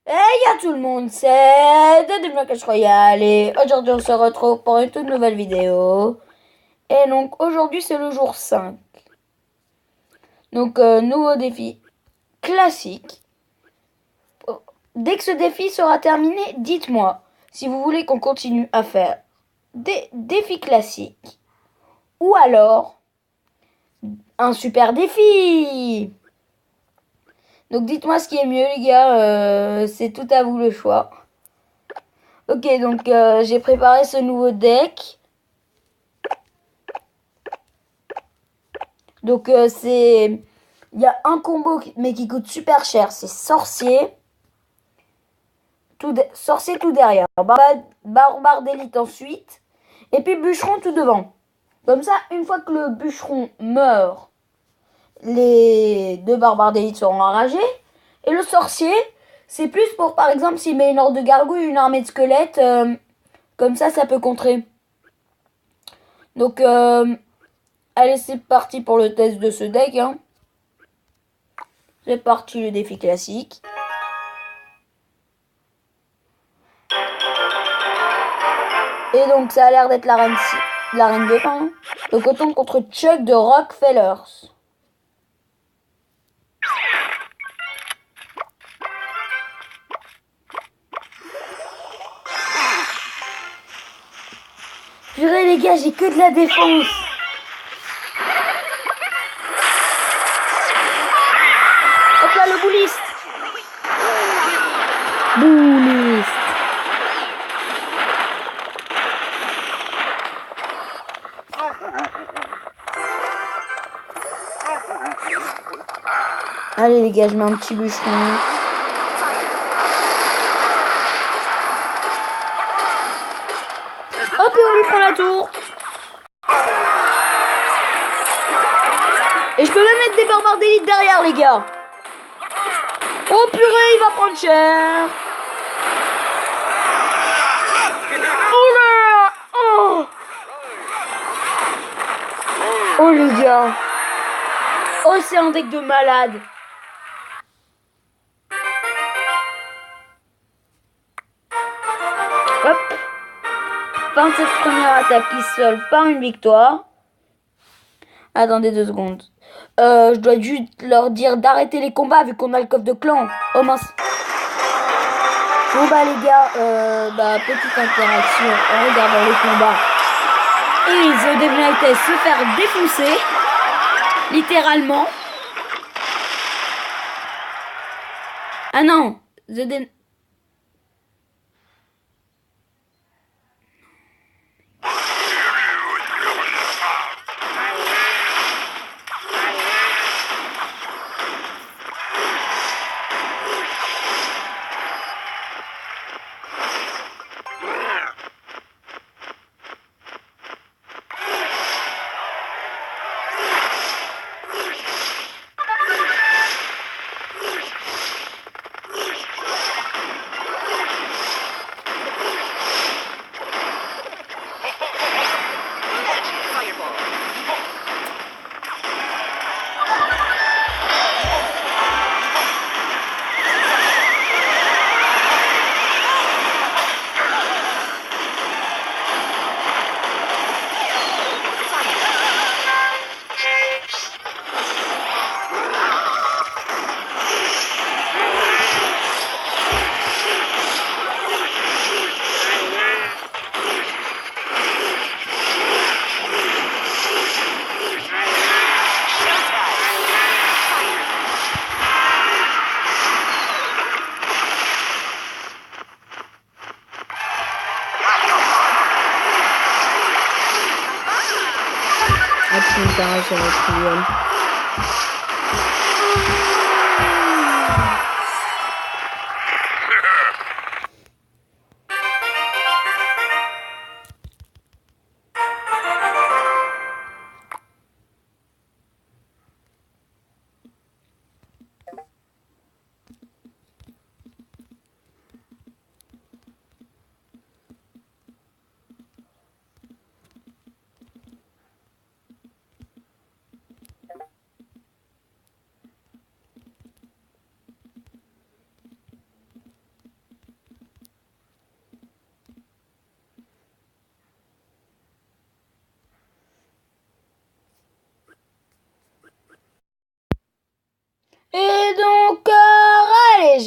Hey à tout le monde, c'est Deadly Clash Royale et aujourd'hui on se retrouve pour une toute nouvelle vidéo. Et donc aujourd'hui c'est le jour 5. Donc nouveau défi classique. Dès que ce défi sera terminé, dites-moi si vous voulez qu'on continue à faire des défis classiques ou alors un super défi. Donc dites-moi ce qui est mieux les gars, c'est tout à vous le choix. Ok, donc j'ai préparé ce nouveau deck. Donc c'est... Il y a un combo mais qui coûte super cher. C'est sorcier. Sorcier tout derrière. Barbare d'élite ensuite. Et puis bûcheron tout devant. Comme ça, une fois que le bûcheron meurt, les deux barbares d'élite seront enragés. Et le sorcier, c'est plus pour, par exemple, s'il met une horde de gargouilles, une armée de squelettes. Comme ça peut contrer. Donc, allez, c'est parti pour le test de ce deck. Hein. C'est parti, le défi classique. Et donc, ça a l'air d'être la reine 2. Hein. Donc, autant contre Chuck de Rockefellers. Purée, les gars, j'ai que de la défense. Hop là, le bouliste. Bouliste. Allez, les gars, je mets un petit bûcheron. Hop, et on lui prend la tour. Et je peux même mettre des barbares d'élite derrière, les gars. Oh purée, il va prendre cher. Oh là. Oh. Oh les gars. Oh, c'est un deck de malade. Hop. Fin de cette première attaque qui se solde par une victoire. Attendez 2 secondes. Je dois juste leur dire d'arrêter les combats vu qu'on a le coffre de clan. Oh mince. Bon bah les gars, petite interaction en regardant les combats. Et The Devil Knight se faire défoncer. Littéralement. Ah non. The Devil... ça va être cruel.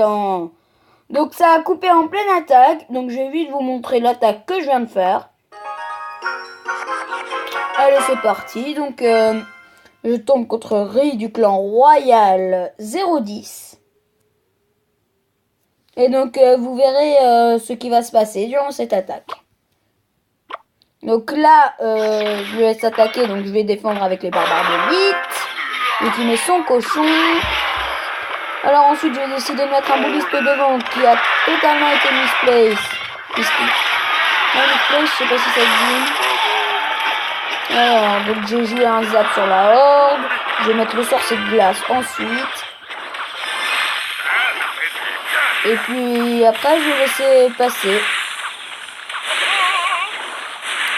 gens. Donc ça a coupé en pleine attaque. Donc je vais vite vous montrer l'attaque que je viens de faire. Allez, c'est parti. Donc je tombe contre Ri du clan Royal 010. Et donc vous verrez ce qui va se passer durant cette attaque. Donc là, je vais s'attaquer, donc je vais défendre avec les barbares d'élite. Donc il met son cochon. Alors ensuite, je vais décider de mettre un bouliste devant qui a totalement été misplaced. Misplaced, je sais pas si ça se dit. Alors, donc j'ai joué un zap sur la horde. Je vais mettre le sorcier de glace ensuite. Et puis après, je vais laisser passer.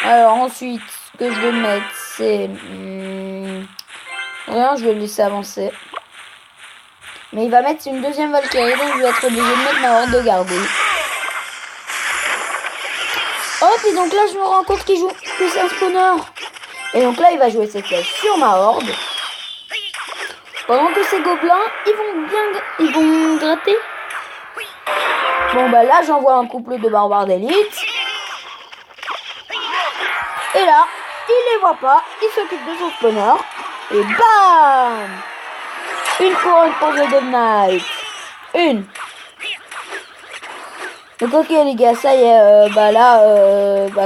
Alors ensuite, ce que je vais mettre, c'est... rien, je vais le laisser avancer. Mais il va mettre une deuxième Valkyrie, donc je vais être obligé de mettre ma horde de gargouilles. Hop, et donc là, je me rends compte qu'il joue que c'est un spawner. Et donc là, il va jouer cette flèche sur ma horde. Pendant que ces gobelins, ils vont gratter. Bon, bah là, j'envoie un couple de barbares d'élite. Et là, il les voit pas, il s'occupe de son spawner. Et bam! Une couronne pour The Dead Knight. Une. Donc ok les gars, ça y est, bah là,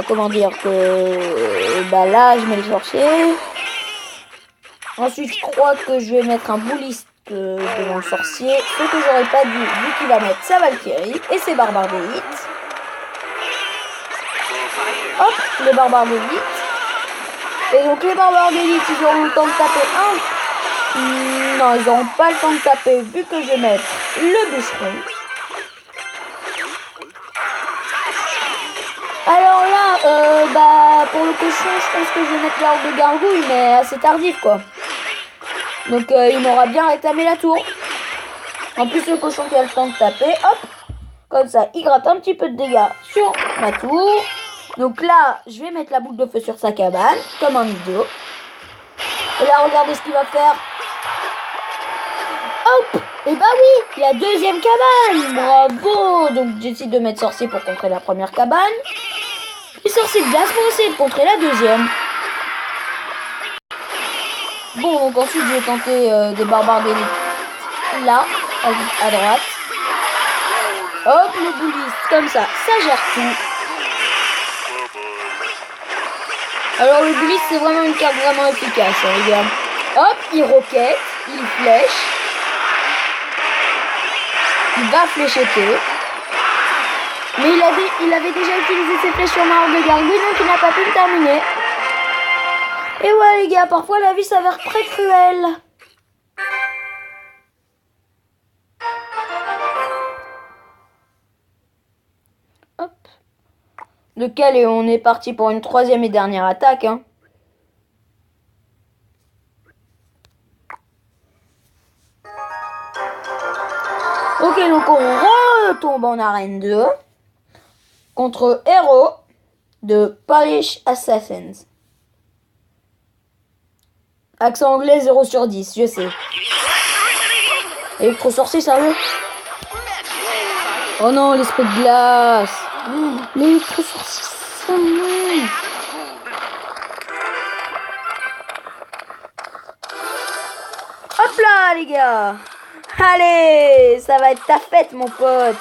comment dire que... bah là, je mets le sorcier. Ensuite, je crois que je vais mettre un bouliste devant le sorcier. Ce que j'aurais pas dit, vu qu'il va mettre sa Valkyrie et ses barbares d'élite. Hop, les barbares d'élite. Et donc les barbares d'élite, ils auront le temps de taper un. Non, ils n'auront pas le temps de taper vu que je vais mettre le bûcheron. Alors là, bah pour le cochon, je pense que je vais mettre l'ordre de gargouille, mais assez tardif quoi. Donc il m'aura bien rétamé la tour. En plus le cochon qui a le temps de taper, hop, comme ça, il gratte un petit peu de dégâts sur ma tour. Donc là, je vais mettre la boule de feu sur sa cabane, comme un idiot. Et là, regardez ce qu'il va faire. Hop! Et bah oui, la deuxième cabane! Bravo! Donc j'essaie de mettre sorcier pour contrer la première cabane. Et sorcier de glace pour essayer de contrer la deuxième. Bon, donc ensuite, je vais tenter des barbares d'élite. Là, à droite. Hop, le bouliste, comme ça gère tout. Alors le bouliste, c'est vraiment une carte vraiment efficace, hein, les gars. Hop, il roquette, il flèche. Il va flécheter. Mais il avait déjà utilisé ses flèches sur ma horde de gargouilles, donc il n'a pas pu le terminer. Et ouais les gars, parfois la vie s'avère très cruelle. Hop. Lequel et on est parti pour une troisième et dernière attaque. Hein. Ok, donc on retombe en arène 2 contre Hero de Polish Assassins. Accent anglais 0 sur 10, je sais. Électro-sorcier, sérieux? Oh non, l'esprit de glace. L'électro-sorcier, ça non. Hop là, les gars. Allez, ça va être ta fête, mon pote.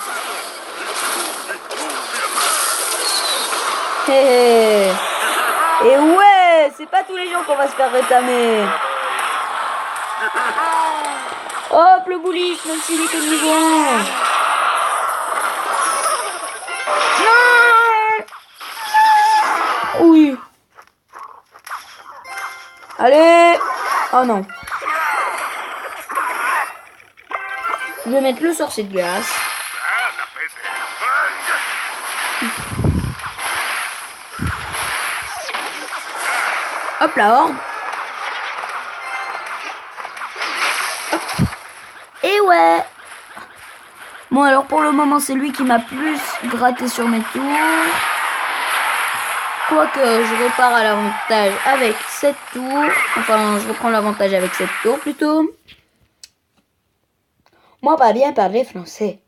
Hé. Et ouais, c'est pas tous les jours qu'on va se faire rétamer. Hop, le bouliste, même s'il est que de niveau 1. Non. Oui. Allez. Oh non. Je vais mettre le sorcier de glace. Hop, la horde. Hop. Et ouais. Bon, alors pour le moment, c'est lui qui m'a plus gratté sur mes tours. Quoique, je repars à l'avantage avec cette tour. Enfin, je reprends l'avantage avec cette tour plutôt. Moi, pas bien parler français.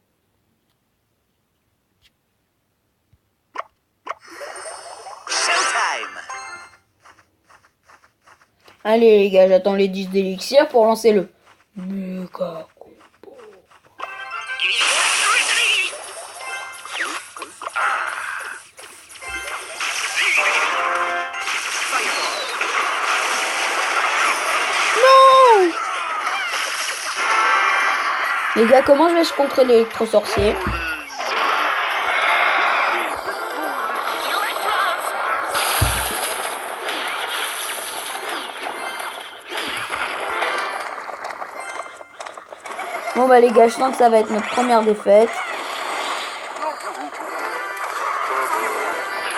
Allez les gars, j'attends les 10 d'élixir pour lancer le méga combo. Non! Les gars, comment je vais contrer l'électro-sorcier? Bon bah les gars, je sens que ça va être notre première défaite.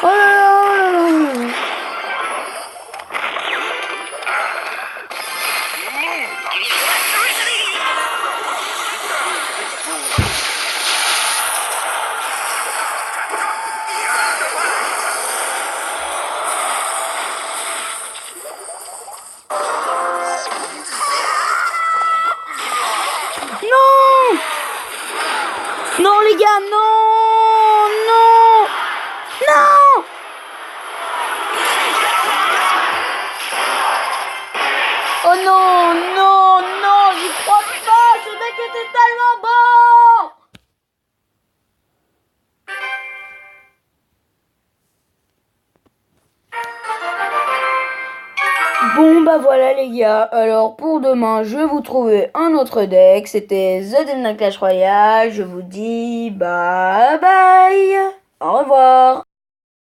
Oh là là, oh là là, oh là là. Non! Non les gars, non! Non! Non! Oh non, non, non, j'y crois pas! Ce deck était tellement bon! Bon bah voilà les gars, alors pour demain je vais vous trouver un autre deck, c'était The Demon Clash Royale, je vous dis bye bye!